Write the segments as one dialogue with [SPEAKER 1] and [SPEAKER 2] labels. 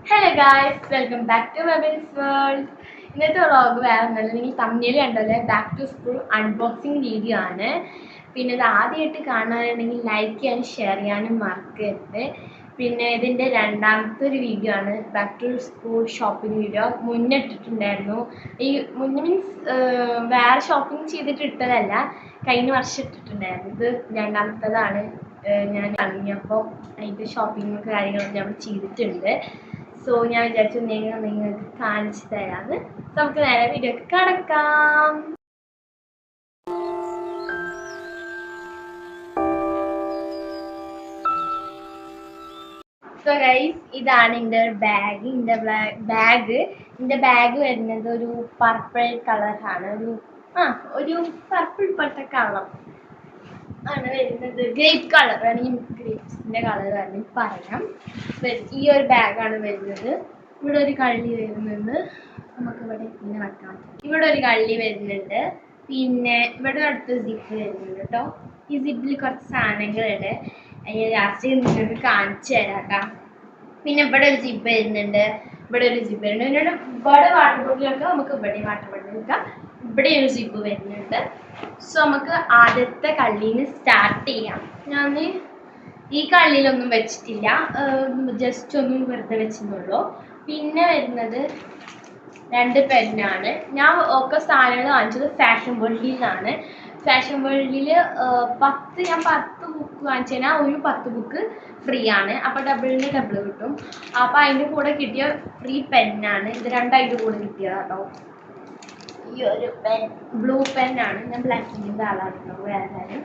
[SPEAKER 1] Hello guys, welcome back to Webin's world. ഇന്നത്തെ vlog വേറെ ഒന്നല്ല, നിങ്ങൾ തമ്മിൽ കണ്ടല്ലേ, back to school unboxing video ആണ്. പിന്നെ ഇത് ആദ്യമായിട്ട് കാണാനുണ്ടെങ്കിൽ ലൈക്ക് ചെയ്യാനും ഷെയർ ചെയ്യാനും മറക്കരുത്. പിന്നെ ഇതിൻ്റെ രണ്ടാമത്തെ ഒരു വീഡിയോ ആണ്, back to school shopping video. മുന്നേ ഇട്ടിട്ടുണ്ടായിരുന്നു. ഈ മുന്നേ മീൻസ് വേറെ ഷോപ്പിംഗ് ചെയ്തിട്ട് ഇട്ടതല്ല, കഴിഞ്ഞ വർഷം ഇട്ടിട്ടുണ്ടായിരുന്നു. ഇത് രണ്ടാമത്തതാണ്. ഞാൻ ഇറങ്ങിയപ്പോൾ അതിൻ്റെ ഷോപ്പിംഗ് കാര്യങ്ങളൊക്കെ ഞാൻ ചെയ്തിട്ടുണ്ട്. സോ ഞാൻ വിചാരിച്ചു നിങ്ങൾക്ക് കാണിച്ചു തരാമെന്ന്. നമുക്ക് നേരെ വീഡിയോക്ക് കടക്കാം. സോ ഗൈസ്, ഇതാണ് എൻ്റെ ബാഗ്. എൻ്റെ ബാഗ് വരുന്നത് ഒരു പർപ്പിൾ കളറാണ്. ഒരു പർപ്പിൾ പട്ട കളർ ആണ് വരുന്നത്. ഗ്രേപ്പ് കളർ വേണമെങ്കിൽ ഗ്രേപ്സിൻ്റെ കളർ വേണമെങ്കിൽ പറയാം. ഈ ഒരു ബാഗാണ് വരുന്നത്. ഇവിടെ ഒരു കള്ളി വരുന്നുണ്ട്. നമുക്കിവിടെ പിന്നെ വെക്കാം. ഇവിടെ ഒരു കള്ളി വരുന്നുണ്ട്. പിന്നെ ഇവിടെ അടുത്ത സിപ്പ് വരുന്നുണ്ട് കേട്ടോ. ഈ സിപ്പിൽ കുറച്ച് സാധനങ്ങളുണ്ട്. അതിന് ലാസ്റ്റ് നിങ്ങൾക്ക് കാണിച്ചു തരാം. പിന്നെ ഇവിടെ ഒരു ജിപ്പ് വരുന്നുണ്ട്. ഇവിടെ ഒരു ജിപ്പ് വരുന്നുണ്ട്. പിന്നെ ഇവിടെ വാട്ടർ ബോട്ടിലൊക്കെ നമുക്ക് ഇവിടെ വാട്ടർ ബോട്ടിൽ വെക്കാം. ഇവിടെ ഒരു ജിപ്പ് വരുന്നുണ്ട്. സോ നമുക്ക് ആദ്യത്തെ കള്ളിന്ന് സ്റ്റാർട്ട് ചെയ്യാം. ഞാൻ ഈ കള്ളിയിലൊന്നും വെച്ചിട്ടില്ല, ജസ്റ്റ് ഒന്നും വെറുതെ വെച്ചെന്നുള്ളൂ. പിന്നെ വരുന്നത് 2 പെന്നാണ്. ഞാൻ ഒക്കെ സാധനങ്ങൾ വാങ്ങിച്ചത് ഫാഷൻ വേൾഡിൽ ഫാഷൻ വേൾഡിൽ 10 ബുക്ക് വാങ്ങിച്ചു കഴിഞ്ഞാൽ ഒരു 10 ബുക്ക് ഫ്രീ ആണ്. അപ്പോൾ ഡബിളിന് ഡബിൾ കിട്ടും. അപ്പോൾ അതിൻ്റെ കൂടെ കിട്ടിയ ഫ്രീ പെന്നാണ് ഇത്. 2 അതിൻ്റെ കൂടെ കിട്ടിയത് കേട്ടോ. ഈ ഒരു പെൻ ബ്ലൂ പെന്നാണ്. ഞാൻ ബ്ലാക്കിൻ്റെ ആളാണ് കേട്ടോ, വേറെ.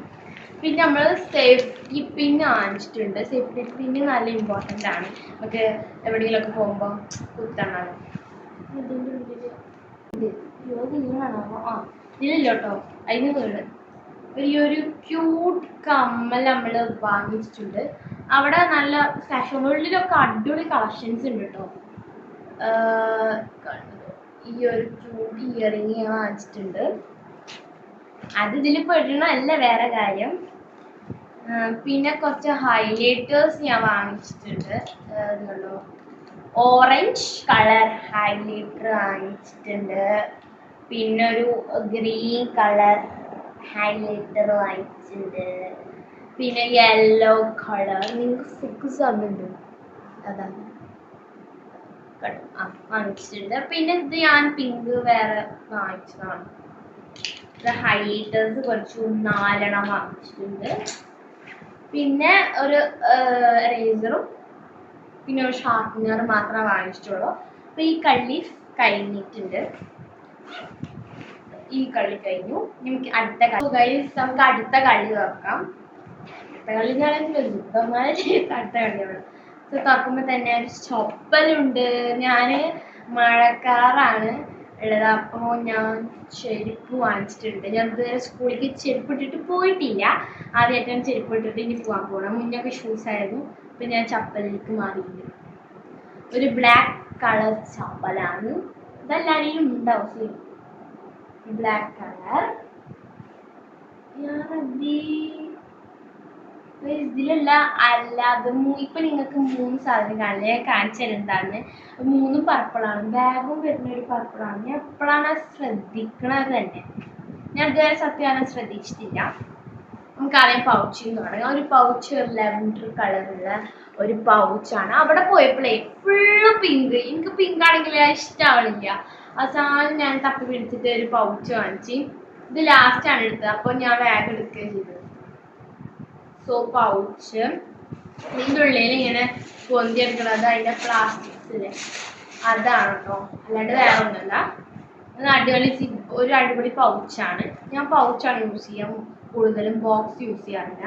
[SPEAKER 1] പിന്നെ നമ്മൾ സേഫ്റ്റി പിന്ന് വാങ്ങിച്ചിട്ടുണ്ട്. സേഫ്റ്റി പിന്ന് നല്ല ഇമ്പോർട്ടൻ്റ് ആണ്. നമുക്ക് എവിടെയെങ്കിലുമൊക്കെ പോകുമ്പോൾ കുത്തണം. ഇതിൻ്റെ ഇതിലില്ല കേട്ടോ, അതിന് വീട് ഒരു ക്യൂട്ട് കമ്മൽ നമ്മൾ വാങ്ങിച്ചിട്ടുണ്ട്. അവിടെ നല്ല ഫാഷൻ വേൾഡിലൊക്കെ അടിപൊളി കളക്ഷൻസ് ഉണ്ട് കേട്ടോ. ഈ ഒരു ക്യൂട്ട് ഇയറിങ് ഞാൻ വാങ്ങിച്ചിട്ടുണ്ട്. അത് ഇതിൽ പെടണമല്ല, വേറെ കാര്യം. പിന്നെ കുറച്ച് ഹൈലൈറ്റേഴ്സ് ഞാൻ വാങ്ങിച്ചിട്ടുണ്ട്. ഇതുണ്ടോ, ഓറഞ്ച് കളർ ഹൈലൈറ്റർ വാങ്ങിച്ചിട്ടുണ്ട്. പിന്നെ ഒരു ഗ്രീൻ കളർ ഹൈലൈറ്റർ വാങ്ങിച്ചിട്ടുണ്ട്. പിന്നെ യെല്ലോ കളർ നിങ്ങൾക്ക് ഫിക്സ് ആകുന്നുണ്ട്, അതാണ് വാങ്ങിച്ചിട്ടുണ്ട്. പിന്നെ ഇത് ഞാൻ പിങ്ക് വേറെ വാങ്ങിച്ചതാണ്. ഹൈലൈറ്റേഴ്സ് കുറച്ച് 4 വാങ്ങിച്ചിട്ടുണ്ട്. പിന്നെ ഒരു റേസറും പിന്നെ ഒരു ഷാർപ്പനർ മാത്രമേ വാങ്ങിച്ചിട്ടുള്ളൂ. അപ്പോൾ ഈ കള്ളി കഴിഞ്ഞിട്ടുണ്ട്. ഈ കളി കഴിഞ്ഞു. നമുക്ക് അടുത്ത നമുക്ക് അടുത്ത കളി നോക്കാം. അടുത്ത കളി അടുത്ത കളിയാണ്. സോ തുറക്കുമ്പോൾ തന്നെ ഒരു ചൊപ്പലുണ്ട്. ഞാൻ മഴക്കാറാണ് ഉള്ളത്, അപ്പോൾ ഞാൻ ചെരുപ്പ് വാങ്ങിച്ചിട്ടുണ്ട്. ഞാൻ ഇതുവരെ സ്കൂളിലേക്ക് ചെരുപ്പ് ഇട്ടിട്ട് പോയിട്ടില്ല. ആദ്യമായിട്ടാണ് ചെരുപ്പ് ഇട്ടിട്ട് ഇനി പോകാൻ പോകണം. മുന്നൊക്കെ ഷൂസ് ആയിരുന്നു. ഇപ്പം ഞാൻ ചപ്പലിലേക്ക് മാറിയിട്ടുണ്ട്. ഒരു ബ്ലാക്ക് കളർ ചപ്പലാണ്. ഇതെല്ലാവരെയും ഉണ്ടാവും. Same black colour. ഇതിലുള്ള അല്ലാതെ ഇപ്പം നിങ്ങൾക്ക് 3 സാധനം കാണില്ല. ഞാൻ കാണിച്ചു തരാം എന്താണ്. 3 പർപ്പിളാണ്. ബാഗും വരുന്ന ഒരു പർപ്പിളാണ്. ഞാൻ എപ്പോഴാണ് ശ്രദ്ധിക്കണത് തന്നെ. ഞാൻ ഇതുവരെ സത്യമാണ് ശ്രദ്ധിച്ചിട്ടില്ല. നമുക്ക് ആദ്യം പൗച്ചിൽ നിന്ന് തുടങ്ങാം. ഒരു പൗച്ച് ലെവൻഡർ കളറുള്ള ഒരു പൗച്ചാണ്. അവിടെ പോയപ്പോഴേ ഫുള്ള് പിങ്ക്. എനിക്ക് പിങ്ക് ആണെങ്കിൽ ഇഷ്ടമാവണില്ല. അവസാനം ഞാൻ തപ്പി പിടിച്ചിട്ട് ഒരു പൗച്ച് വാങ്ങിച്ച്. ഇത് ലാസ്റ്റാണ് എടുത്തത്, അപ്പോൾ ഞാൻ ബാഗ് എടുക്കുകയും ചെയ്തത്. സോ പൗച്ച് ഇതിൻ്റെ ഉള്ളിൽ ഇങ്ങനെ പൊന്തിയെടുക്കുന്നത് അതിൻ്റെ പ്ലാസ്റ്റിക്സിലെ അതാണ് കേട്ടോ, അല്ലാണ്ട് വേറെ ഒന്നുമല്ല. ഒരു അടിപൊളി പൗച്ചാണ്. ഞാൻ പൗച്ചാണ് യൂസ് ചെയ്യാൻ കൂടുതലും, ബോക്സ് യൂസ് ചെയ്യാറില്ല.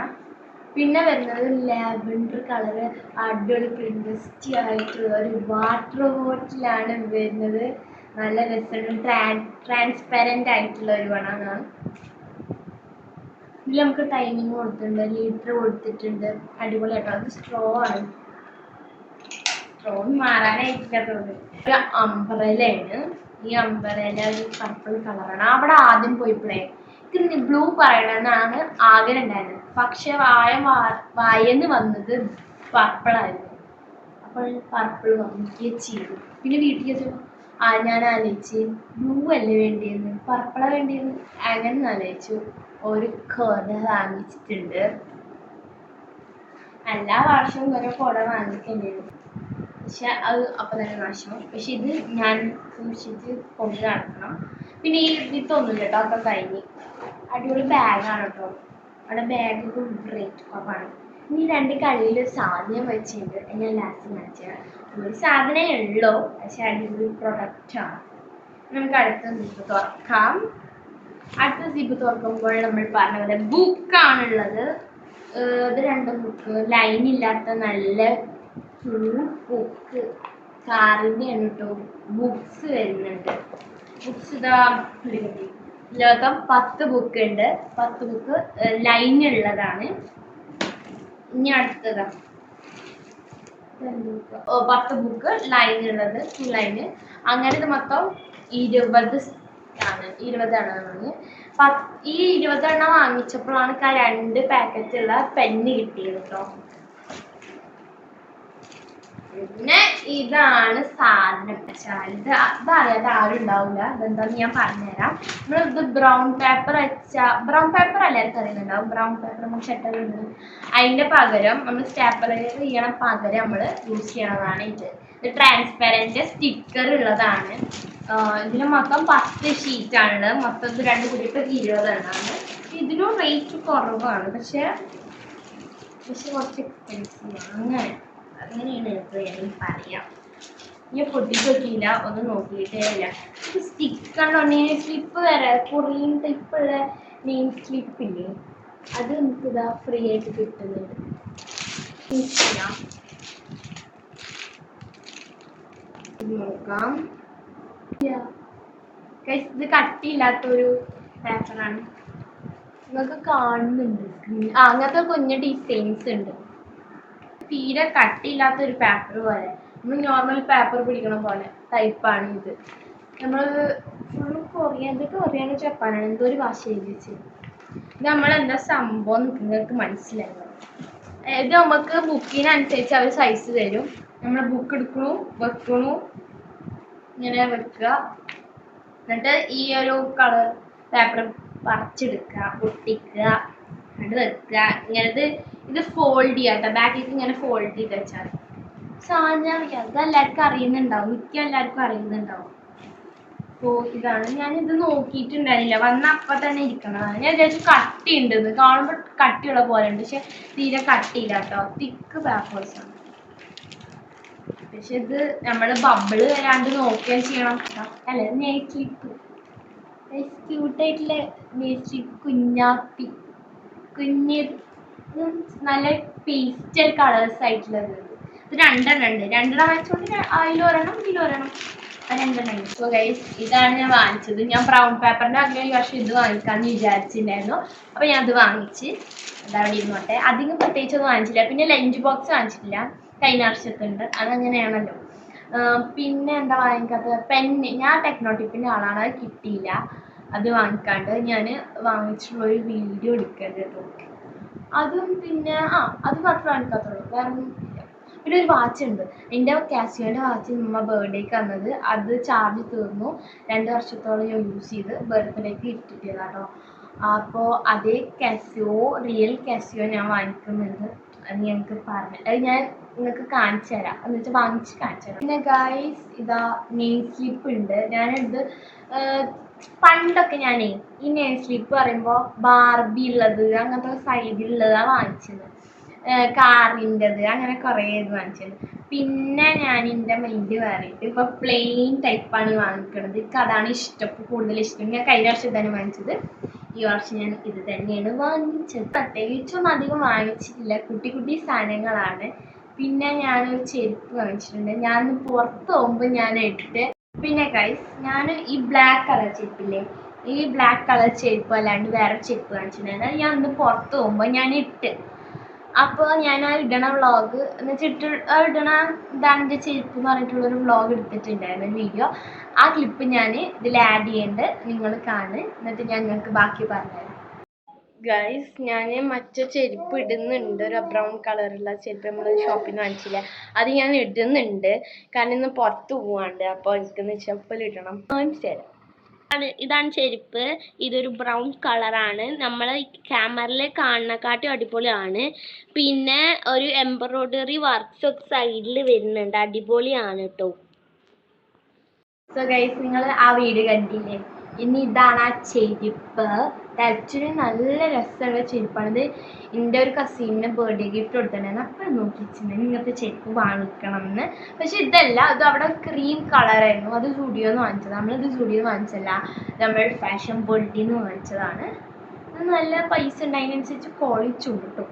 [SPEAKER 1] പിന്നെ വരുന്നത് ലാവൻഡർ കളറ് അടിപൊളി പ്രിൻസി ആയിട്ടുള്ള ഒരു വാട്ടർ ബോട്ടിലാണ് വരുന്നത്. നല്ല രസമുണ്ട്. ട്രാൻസ്പെറൻ്റ് ആയിട്ടുള്ള ഒരു വണ്ണമാണ്. ഇതിൽ നമുക്ക് ടൈമിങ് കൊടുത്തിട്ടുണ്ട്, ലീറ്റർ കൊടുത്തിട്ടുണ്ട്. അടിപൊളിയായിട്ടോ. അത് സ്ട്രോ ആണ്. സ്ട്രോ മാറാനായിട്ടില്ലാത്തത്. ഒരു അംബ്രലയാണ്. ഈ അംബ്രല ഒരു പർപ്പിൾ കളറാണ്. അവിടെ ആദ്യം പോയപ്പോഴേ എനിക്ക് ബ്ലൂ പറയണമെന്നാണ് ആഗ്രഹം ഉണ്ടായിരുന്നത്. പക്ഷെ വായന്ന് വന്നത് പർപ്പിളായിരുന്നു. പർപ്പിൾ വാങ്ങിക്കുകയും ചെയ്തു. പിന്നെ വീട്ടിൽ ഞാൻ ആലോചിച്ച് ബ്ലൂ അല്ലേ വേണ്ടിയെന്ന്, പർപ്പിളാണ് വേണ്ടിയെന്ന്, അങ്ങനെ ആലോചിച്ചു. ഒരു കുട വാങ്ങിച്ചിട്ടുണ്ട്. എല്ലാ വർഷവും ഓരോ കുട വാങ്ങിക്കേണ്ടിയിരുന്നു, പക്ഷെ അത് അപ്പം തന്നെ നാശം. പക്ഷെ ഇത് ഞാൻ സൂക്ഷിച്ച് കൊണ്ട് നടക്കണം. പിന്നെ ഈ ഇതൊന്നുമില്ല കേട്ടോ, ഒക്കെ കഴിഞ്ഞ്. അടിപൊളി ബാഗാണ് കേട്ടോ. അവിടെ ബാഗൊക്കെ റേറ്റ് കുറവാണ്. ഇനി 2 കയ്യിൽ സാധനം വെച്ചിട്ടുണ്ട്, ഞാൻ ലാസ്റ്റ് കാണിച്ചാൽ. ഒരു സാധനമേ ഉള്ളൂ, പക്ഷെ അടിപൊളി പ്രൊഡക്റ്റാണ്. നമുക്ക് അടുത്ത സിപ്പ് തുറക്കാം. അടുത്ത സിപ്പ് തുറക്കുമ്പോൾ നമ്മൾ പറഞ്ഞ പോലെ ബുക്കാണുള്ളത്. ഇത് 2 ബുക്ക്, ലൈൻ ഇല്ലാത്ത നല്ല ബുക്ക്, കാറിൻ്റെ ആണ് കേട്ടോ. ബുക്സ് വരുന്നുണ്ട്. ബുക്സ് ഇതാ ഇതിനകത്ത് 10 ബുക്ക് ഉണ്ട്. 10 ബുക്ക് ലൈൻ ഉള്ളതാണ്. ഇനി അടുത്തതാ 10 ബുക്ക് ലൈൻ ഉള്ളത്, ഫുൾ ലൈന്. അങ്ങനെ ഇത് മൊത്തം 20 ആണ്. 20 ഈ 20 വാങ്ങിച്ചപ്പോഴാണ് 2 പാക്കറ്റുള്ള പെന്ന് കിട്ടിയത് കേട്ടോ. പിന്നെ ഇതാണ് സാധനം. ഇതറിയാതെ ആരും ഉണ്ടാവില്ല. ഇതെന്താന്ന് ഞാൻ പറഞ്ഞുതരാം. ഇത് ബ്രൗൺ പേപ്പർ ബ്രൗൺ പേപ്പർ എല്ലാവർക്കും അറിയുന്നുണ്ടാവും. ബ്രൗൺ പേപ്പർ നമ്മൾ ഷട്ടറുണ്ട്, അതിന്റെ പകരം നമ്മൾ സ്റ്റാപ്ലർ ചെയ്യണ പകരം നമ്മൾ യൂസ് ചെയ്യണതാണ് ഇത് ട്രാൻസ്പെറന്റ് സ്റ്റിക്കർ ഉള്ളതാണ്. ഇതിന് മൊത്തം 10 ഷീറ്റാണുള്ളത്. മൊത്തം 2 കൂടിയിട്ട് 20 എണ്ണമാണ്. ഇതിനും റേറ്റ് കുറവാണ്, പക്ഷെ കുറച്ച് എക്സ്പെൻസീവ് ആണ്. അങ്ങനെയാണ് എനിക്ക് പറയാം. ഞാൻ പൊട്ടിച്ചോക്കിയില്ല, ഒന്നും നോക്കിയിട്ടേ ഇല്ല. സ്റ്റിക്കാണോ നെയിം സ്ലിപ്പ് വരെ കൊറിയൻ ടൈപ്പുള്ള നെയിം സ്ലിപ്പില്ലേ, അത് നമുക്കിതാ ഫ്രീ ആയിട്ട് കിട്ടുന്നുണ്ട്. നോക്കാം. ഇത് കട്ടിയില്ലാത്തൊരു പേപ്പറാണ്, നിങ്ങൾക്ക് കാണുന്നുണ്ട്. അങ്ങനത്തെ കുഞ്ഞു ഡിസൈൻസ് ഉണ്ട്. തീരെ കട്ടിയില്ലാത്തൊരു പേപ്പർ പോലെ, നമ്മൾ നോർമൽ പേപ്പർ പിടിക്കണ പോലെ ടൈപ്പാണ് ഇത്. നമ്മൾ ഫുള്ള് കൊറിയാനോ ജപ്പാനാണ് എന്തോ ഒരു ഭാഷ എഴുതിച്ച്. ഇത് നമ്മളെന്താ സംഭവം നിങ്ങൾക്ക് മനസ്സിലായോ? ഇത് നമുക്ക് ബുക്കിനനുസരിച്ച് അവർ സൈസ് തരും. നമ്മൾ ബുക്ക് എടുക്കണു വെക്കണു, ഇങ്ങനെ വെക്കുക, എന്നിട്ട് ഈ ഒരു കളർ പേപ്പർ പറിച്ചെടുക്കുക, ഒട്ടിക്കുക, എന്നിട്ട് വെക്കുക. ഇങ്ങനത് ഇത് ഫോൾഡ് ചെയ്യാം കേട്ടോ. ബാക്കിലേക്ക് ഇങ്ങനെ ഫോൾഡ് ചെയ്ത് വെച്ചാൽ സാധനം അത് എല്ലാവർക്കും അറിയുന്നുണ്ടാവും, മിക്ക എല്ലാവർക്കും അറിയുന്നുണ്ടാവും. അപ്പോൾ ഇതാണ്. ഞാനിത് നോക്കിയിട്ടുണ്ടായിരുന്നില്ല, വന്ന അപ്പം തന്നെ ഇരിക്കണതാണ്. ഞാൻ വിചാരിച്ചു കട്ടി ഉണ്ടെന്ന്, കാണുമ്പോൾ കട്ടിയുള്ള പോലെ ഉണ്ട്, പക്ഷെ തീരെ കട്ടിയില്ല കേട്ടോ. തിക്ക് പേപ്പേഴ്സാണ്. പക്ഷെ ഇത് നമ്മൾ ബബിള് വരാണ്ട് നോക്കുകയും ചെയ്യണം. അല്ലെ നെയിൽ സ്ലിപ്പ്, ക്യൂട്ടായിട്ടുള്ള നെയിൽ സ്ലിപ്പ്, കുഞ്ഞാപ്പി കുഞ്ഞ് നല്ല പേസ്റ്റൽ കളേഴ്സ് ആയിട്ടുള്ളത്. ഇത് 2 ഉണ്ട്. 2 വെച്ചുകൊണ്ട് അതിലൊരെണ്ണം ഇതിലൊരെണ്ണം, 2 ഉണ്ട്. സോ ഗൈസ്, ഇതാണ് ഞാൻ വാങ്ങിച്ചത്. ഞാൻ ബ്രൗൺ പേപ്പറിൻ്റെ അങ്ങനെ ഈ വർഷം ഇത് വാങ്ങിക്കാമെന്ന് വിചാരിച്ചിട്ടുണ്ടായിരുന്നു. അപ്പോൾ ഞാൻ അത് വാങ്ങിച്ച് അതവിടെ ഇരുന്നോട്ടെ. അധികം പ്രത്യേകിച്ചൊന്നും വാങ്ങിച്ചില്ല. പിന്നെ ലഞ്ച് ബോക്സ് വാങ്ങിച്ചിട്ടില്ല, കഴിഞ്ഞ വർഷത്തുണ്ട്, അതങ്ങനെയാണല്ലോ. പിന്നെ എന്താ വാങ്ങിക്കാത്തത്? പെന്ന്. ഞാൻ ടെക്നോട്ടിപ്പിൻ്റെ ആളാണ്, അത് കിട്ടിയില്ല. അത് വാങ്ങിക്കാണ്ട് ഞാൻ വാങ്ങിച്ചിട്ടുള്ളൊരു വീഡിയോ എടുക്കേണ്ടത്. അതും പിന്നെ അത് മാത്രമേ വാങ്ങിക്കാത്തുള്ളൂ, വേറെ ഒന്നും ഇല്ല. പിന്നെ ഒരു വാച്ച് ഉണ്ട്. എൻ്റെ കാസിയോൻ്റെ വാച്ച് നമ്മ ബർത്ത്ഡേക്ക് വന്നത്, അത് ചാർജ് തീർന്നു. 2 വർഷത്തോളം ഞാൻ യൂസ് ചെയ്ത് ബർത്ത്ഡേക്ക് ഇട്ടിട്ടതാട്ടോ. അപ്പോൾ അതേ കാസിയോ, റിയൽ കാസിയോ ഞാൻ വാങ്ങിക്കുന്നുണ്ട്. അത് ഞങ്ങൾക്ക് അത് ഞാൻ നിങ്ങൾക്ക് കാണിച്ചു തരാം, എന്ന് വെച്ചാൽ വാങ്ങിച്ച് കാണിച്ചു തരാം. പിന്നെ ഗൈസ്, ഇതാ നെയിം സ്ലിപ്പ് ഉണ്ട്. ഞാനിത് പണ്ടൊക്കെ ഞാനേ ഈ നെയിം സ്ലിപ്പ് പറയുമ്പോൾ ബാർബി ഉള്ളത്, അങ്ങനത്തെ സൈഡിലുള്ളതാണ് വാങ്ങിച്ചത്. കാറിൻ്റെത്, അങ്ങനെ കുറേ ഇത് വാങ്ങിച്ചത്. പിന്നെ ഞാൻ എൻ്റെ മൈൻഡ് മാറിയിട്ട് ഇപ്പോൾ പ്ലെയിൻ ടൈപ്പാണ് വാങ്ങിക്കണത്. എനിക്ക് അതാണ് കൂടുതൽ ഇഷ്ടം. ഞാൻ കഴിഞ്ഞ വർഷം ഇതാണ് വാങ്ങിച്ചത്, ഈ വർഷം ഞാൻ ഇത് തന്നെയാണ് വാങ്ങിച്ചത്. പ്രത്യേകിച്ചൊന്നും അധികം വാങ്ങിച്ചിട്ടില്ല, കുട്ടി കുട്ടി സാധനങ്ങളാണ്. പിന്നെ ഞാനൊരു ചെരുപ്പ് വാങ്ങിച്ചിട്ടുണ്ട്, ഞാൻ പുറത്ത് പോകുമ്പോൾ ഞാൻ ഇട്ടിട്ട്. പിന്നെ ഗൈസ്, ഞാൻ ഈ ബ്ലാക്ക് കളർ ചെരുപ്പില്ലേ, ഈ ബ്ലാക്ക് കളർ ചെരുപ്പ് അല്ലാണ്ട് വേറെ ചെരുപ്പ് കാണിച്ചിട്ടുണ്ടായിരുന്നു. ഞാൻ ഇന്ന് പുറത്ത് പോകുമ്പോൾ ഞാൻ ഇട്ട്. അപ്പോൾ ഞാൻ ആ ഇടണ വ്ളോഗ് എന്ന് വെച്ചിട്ട് ഇടണ ഇതാണ് എൻ്റെ ചെരുപ്പ് എന്ന് പറഞ്ഞിട്ടുള്ളൊരു വ്ളോഗ് എടുത്തിട്ടുണ്ടായിരുന്നു, വീഡിയോ. ആ ക്ലിപ്പ് ഞാൻ ഇതിൽ ആഡ് ചെയ്യുന്നുണ്ട്, നിങ്ങൾ കാണുക. എന്നിട്ട് ഞാൻ നിങ്ങൾക്ക് ബാക്കി പറഞ്ഞുതരാം. ഗൈസ് ഞാൻ മറ്റേ ചെരുപ്പ് ഇടുന്നുണ്ട്, ഒരു ബ്രൗൺ കളറുള്ള ചെരുപ്പ് നമ്മൾ ഷോപ്പിൽ നിന്ന് വാങ്ങിച്ചില്ല, അത് ഞാൻ ഇടുന്നുണ്ട്. കാരണം ഇന്ന് പുറത്ത് പോവാണ്ട്, അപ്പോൾ എനിക്കിന്ന് ചെപ്പലിടണം. തരാം. ഇതാണ് ചെരുപ്പ്. ഇതൊരു ബ്രൗൺ കളറാണ്. നമ്മൾ ക്യാമറയിൽ കാണുന്നക്കാട്ടി അടിപൊളിയാണ്. പിന്നെ ഒരു എംബ്രോയിഡറി വർക്ക്സ് ഒക്കെ സൈഡിൽ വരുന്നുണ്ട്, അടിപൊളിയാണ് കേട്ടോ. സോ ഗൈസ്, നിങ്ങൾ ആ വീഡിയോ കണ്ടില്ലേ? ഇനി ഇതാണ് ആ ചെരുപ്പ്. ആക്ച്വലി നല്ല രസമുള്ള ചെരുപ്പാണിത്. എൻ്റെ ഒരു കസീനിന് ബർത്ത്ഡേ ഗിഫ്റ്റ് കൊടുത്തിട്ടുണ്ടായിരുന്നു. അപ്പോൾ നോക്കിച്ചിട്ടുണ്ടെങ്കിൽ ഇങ്ങനത്തെ ചെരുപ്പ് വാങ്ങിക്കണം എന്ന്. പക്ഷെ ഇതല്ല, അത് അവിടെ ക്രീം കളറായിരുന്നു. അത് സ്റ്റുഡിയോന്ന് വാങ്ങിച്ചത്. നമ്മളിത് സ്റ്റുഡിയോ വാങ്ങിച്ചല്ല, നമ്മൾ ഫാഷൻ വേൾഡിൽ നിന്ന് വാങ്ങിച്ചതാണ്. അത് നല്ല പൈസ ഉണ്ട്, അതിനനുസരിച്ച് ക്വാളിറ്റി ഉണ്ട് കേട്ടോ.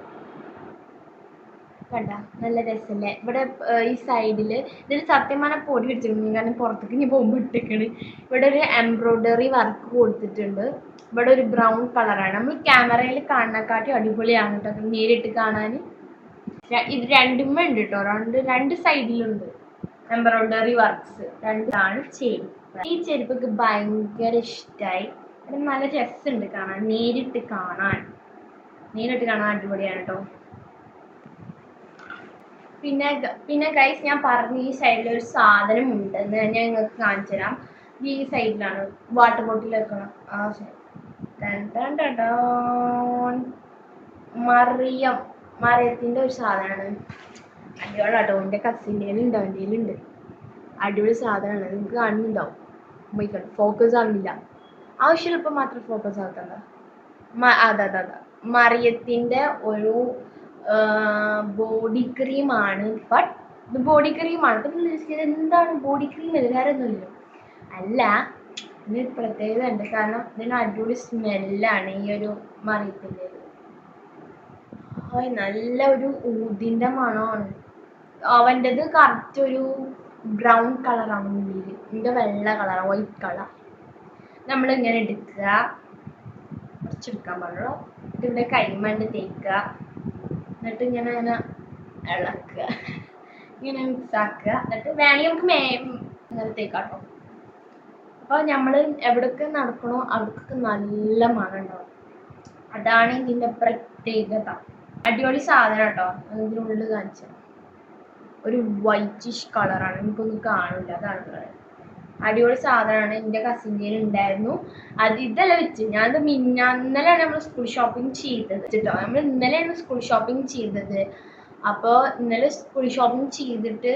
[SPEAKER 1] കണ്ട നല്ല രസമല്ലേ? ഇവിടെ ഈ സൈഡിൽ ഇതിൽ സത്യமான പൊടി വെച്ചിട്ടുണ്ട്, കാരണം പുറത്തേക്ക് ഇനി പോകുമ്പോൾ ഇട്ടേക്കണ്. ഇവിടെ ഒരു എംബ്രോയിഡറി വർക്ക് കൊടുത്തിട്ടുണ്ട്. ഇവിടെ ഒരു ബ്രൗൺ കളറാണ്. നമ്മൾ ക്യാമറയിൽ കാണുന്നക്കാട്ടി അടിപൊളിയാണ് കേട്ടോ നേരിട്ട് കാണാൻ. ഇത് രണ്ടുമേ ഉണ്ട് കേട്ടോ, രണ്ട് സൈഡിലുണ്ട് എംബ്രോയിഡറി വർക്ക്സ്. രണ്ടാണ് ചെരുപ്പ്. ഈ ചെരുപ്പൊക്കെ ഭയങ്കര ഇഷ്ടമായി. അത് നല്ല രസമുണ്ട് കാണാൻ, നേരിട്ട് കാണാൻ അടിപൊളിയാണ് കേട്ടോ. പിന്നെ ഗൈസ്, ഞാൻ പറഞ്ഞ ഈ സൈഡിൽ ഒരു സാധനം ഉണ്ടെന്ന് ഞാൻ നിങ്ങൾക്ക് കാണിച്ചു തരാം. ഈ സൈഡിലാണ് വാട്ടർ ബോട്ടിൽ വെക്കണം. ആ സൈഡ് മറിയത്തിൻ്റെ ഒരു സാധനമാണ്. അടിപൊളി കേട്ടോ. എൻ്റെ കസിൻ്റെ ഉണ്ട്. അടിപൊളി സാധനമാണ്. നിങ്ങൾക്ക് കാണുന്നുണ്ടാവും. ഫോക്കസ് ആവുന്നില്ല, ആവശ്യമുള്ളപ്പോൾ മാത്രം ഫോക്കസ് ആക്കണ്ട. അതെ മറിയത്തിൻ്റെ ഒരു ബോഡി ക്രീമാണ്. ബട്ട് ഇത് ബോഡി ക്രീമാണ്. എന്താണ് ബോഡി ക്രീം? വേറെ ഒന്നുമില്ല. അല്ല, ഇതിന് പ്രത്യേകത ഉണ്ട്. കാരണം ഇതിന് അടിപൊളി സ്മെല്ലാണ് ഈ ഒരു മറിയത്തിൻ്റെ. നല്ല ഒരു ഊതിൻ്റെ മണമാണ്. അവൻ്റെത് കറക്റ്റ് ഒരു ബ്രൗൺ കളറാണ് ഉള്ളിൽ. ഇതിൻ്റെ വെള്ള കളർ, വൈറ്റ് കളർ. നമ്മളിങ്ങനെ എടുക്കുക, കുറച്ചെടുക്കാൻ പാടുള്ളൂ. ഇതിവിടെ കൈമണ്ട് തേക്കുക, എന്നിട്ട് ഇങ്ങനെ ഇളക്കുക, ഇങ്ങനെ മിക്സ് ആക്കുക. എന്നിട്ട് വേണമെങ്കിൽ നമുക്ക് ഇങ്ങനെ തേക്കാട്ടോ. അപ്പോൾ നമ്മൾ എവിടേക്ക് നടക്കണോ അവിടേക്ക് നല്ല മണം ഉണ്ടാവും. അതാണ് ഇതിൻ്റെ പ്രത്യേകത. അടിപൊളി സാധനം കേട്ടോ. ഇതിനുള്ളിൽ കാണിച്ചാൽ ഒരു വൈറ്റിഷ് കളറാണ്, എനിക്കൊന്നും കാണില്ല. അതാണ് അടിപൊളി സാധനമാണ്. എൻ്റെ കസിൻ്റെ ഉണ്ടായിരുന്നു. ഇതല്ല വെച്ച് ഞാനത് ഇന്നലെയാണ് നമ്മൾ സ്കൂൾ ഷോപ്പിംഗ് ചെയ്തത് കേട്ടോ. നമ്മൾ ഇന്നലെയാണ് സ്കൂൾ ഷോപ്പിംഗ് ചെയ്തത്. അപ്പോൾ ഇന്നലെ സ്കൂൾ ഷോപ്പിംഗ് ചെയ്തിട്ട്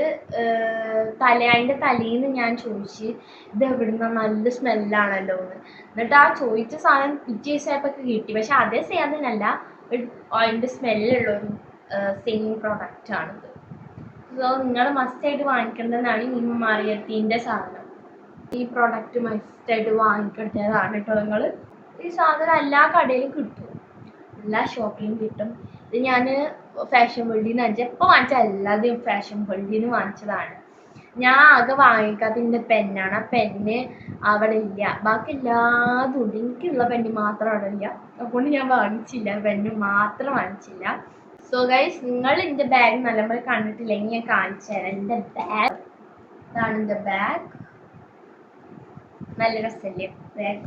[SPEAKER 1] അതിൻ്റെ തലേന്ന് ഞാൻ ചോദിച്ച് ഇത് എവിടുന്ന, നല്ല സ്മെല്ലാണല്ലോ എന്ന്. എന്നിട്ട് ആ ചോദിച്ച സാധനം പിറ്റേ ദിവസമായപ്പോൾ കിട്ടി. പക്ഷെ അതേ സാധനമല്ല, അതിൻ്റെ സ്മെല്ലുള്ളൊരു സെയിം പ്രൊഡക്റ്റാണിത്. സോ നിങ്ങൾ മസ്റ്റായിട്ട് വാങ്ങിക്കേണ്ടതാണ് ഈ മറിയത്തിൻ്റെ സാധനം. ഈ പ്രൊഡക്റ്റ് മസ്റ്റായിട്ട് വാങ്ങിക്കേണ്ടതാണ് കേട്ടോ. നിങ്ങൾ ഈ സാധനം എല്ലാ കടയിലും കിട്ടും, എല്ലാ ഷോപ്പിലും കിട്ടും. ഇത് ഞാൻ ഫാഷൻ വേൾഡിൽ നിന്ന് വാങ്ങിച്ചത്. എപ്പോൾ വാങ്ങിച്ചാൽ എല്ലാതും ഫാഷൻ വേൾഡിൽ നിന്ന് വാങ്ങിച്ചതാണ്. ഞാൻ ആകെ വാങ്ങിക്കാത്തതിൻ്റെ പെന്നാണ്. ആ പെന്ന് അവിടെ ഇല്ല, ബാക്കി എല്ലാതും ഉണ്ട്. എനിക്കുള്ള പെന്ന് മാത്രം അവിടെ ഇല്ല, അതുകൊണ്ട് ഞാൻ വാങ്ങിച്ചില്ല. പെന്ന് മാത്രം വാങ്ങിച്ചില്ല. സോ ഗൈസ്, നിങ്ങൾ എൻ്റെ ബാഗ് നല്ലപോലെ കണ്ടിട്ടില്ലെങ്കിൽ ഞാൻ കാണിച്ചു തരാം. എൻ്റെ ബാഗ് ഇതാണ്. എൻ്റെ ബാഗ് നല്ല രസമല്ലേ ബാഗ്?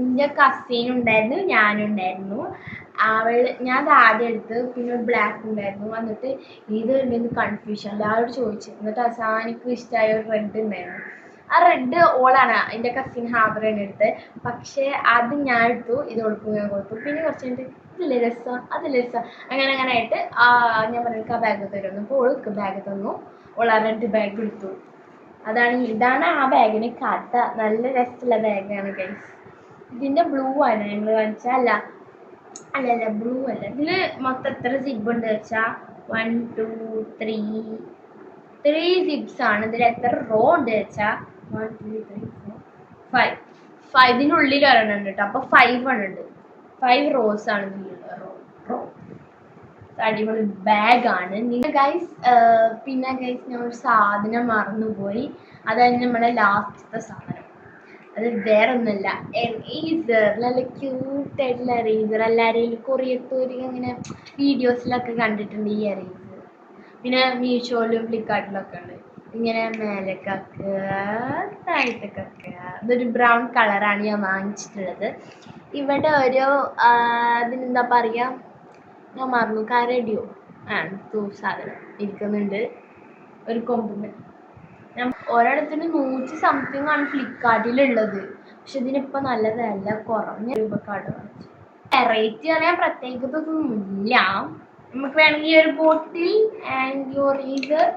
[SPEAKER 1] എൻ്റെ കസിൻ ഉണ്ടായിരുന്നു, ഞാനുണ്ടായിരുന്നു. ഞാൻ അത് ആദ്യം എടുത്ത്, പിന്നെ ഒരു ബ്ലാക്ക് ഉണ്ടായിരുന്നു. എന്നിട്ട് ഇത് ഉണ്ടെന്ന് കൺഫ്യൂഷൻ, എല്ലാവരോടും ചോദിച്ചു. എന്നിട്ട് അവസാനിക്ക് ഇഷ്ടമായ ഒരു റെഡ് ഉണ്ടായിരുന്നു. ആ റെഡ് ഓളാണ് എൻ്റെ കസിൻ ഹാബറാണ് എടുത്തത്. പക്ഷേ അത് ഞാൻ എടുത്തു, ഇത് ഓൾക്ക് ഞാൻ കൊടുത്തു. പിന്നെ കുറച്ച് കഴിഞ്ഞിട്ട് ഇതില്ലേ രസം, അതില്ലേ രസം, അങ്ങനെ ആയിട്ട് ഞാൻ പറഞ്ഞു ആ ബാഗ് തരുന്നു. അപ്പോൾ ഓൾക്ക് ബാഗ് തന്നു. ഓൾ ആ റെഡ് ബാഗ് എടുത്തു. ഇതാണ് ആ ബാഗിന് കഥ. നല്ല രസമുള്ള ബാഗാണ് ഗൈസ്. ഇതിൻ്റെ ബ്ലൂ ആണ് ഞങ്ങൾ കാണിച്ചാൽ. അല്ല ബ്ലൂ അല്ല. ഇതിൽ മൊത്തം എത്ര സിബ് ഉണ്ട് വെച്ചാൽ 1 2 3 സിബ്സ് ആണ്. ഇതിൽ എത്ര റോ ഉണ്ട് വെച്ചാൽ 1 2 3 4 5. ഇതിനുള്ളിൽ ഒരെണ്ണം ഉണ്ട് കേട്ടോ. അപ്പോൾ 5 ഉണ്ട്. 5 റോസ് ആണ് ഇതിലുള്ള റോ. അടിപൊളി ബാഗാണ്. നിങ്ങൾ ഗൈസ്, പിന്നെ ഗൈസ് ഞാൻ ഒരു സാധനം മറന്നുപോയി. അതായത് നമ്മുടെ ലാസ്റ്റത്തെ സാധനം. അത് വേറെ ഒന്നുമല്ല, എറേസർ. നല്ല ക്യൂട്ടായിട്ടുള്ള എറേസർ. എല്ലാവരെയും കൊറിയത്തൂര് അങ്ങനെ വീഡിയോസിലൊക്കെ കണ്ടിട്ടുണ്ട് ഈ എറേസർ. പിന്നെ മീഷോയിലും ഫ്ലിപ്കാർട്ടിലൊക്കെ ഉണ്ട്. ഇങ്ങനെ മേലേക്കൊക്കെ താഴത്തേക്കൊക്കെ. ഇതൊരു ബ്രൗൺ കളറാണ് ഞാൻ വാങ്ങിച്ചിട്ടുള്ളത്. ഇവിടെ ഒരു അതിനെന്താ പറയാ, ഞാൻ മറന്നു, കരടിയോ സാധനം ഇരിക്കുന്നുണ്ട് ഒരു കൊമ്പുമ്മ. ഞാൻ ഒരിടത്തിന് 100 സംതിങ് ആണ് ഫ്ലിപ്കാർട്ടിലുള്ളത്. പക്ഷെ ഇതിനിപ്പോ നല്ല വില കുറഞ്ഞ രൂപക്കാട് വാങ്ങിച്ചു. വെറൈറ്റി അറിയാൻ പ്രത്യേകതൊന്നുമില്ല. നമുക്ക് വേണമെങ്കിൽ ഒരു ബോട്ടിൽ ആൻഡ് യുവർ ഈസർ,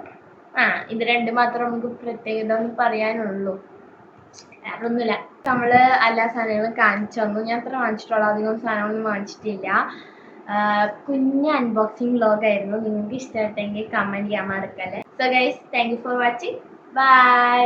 [SPEAKER 1] ഇത് രണ്ട് മാത്രം നമുക്ക് പ്രത്യേകത എന്ന് പറയാനുള്ളൂ. വേറൊന്നുമില്ല. നമ്മള് എല്ലാ സാധനങ്ങളും കാണിച്ചു തന്നു. ഞാൻ അത്ര വാങ്ങിച്ചിട്ടുള്ളൂ, അധികം സാധനങ്ങളൊന്നും വാങ്ങിച്ചിട്ടില്ല. കുഞ്ഞ് അൺബോക്സിങ് വ്ലോഗ് ആയിരുന്നു. നിങ്ങൾക്ക് ഇഷ്ടപ്പെട്ടെങ്കിൽ കമന്റ് ചെയ്യാൻ മറക്കല്ലേ. So guys, thank you for watching. By.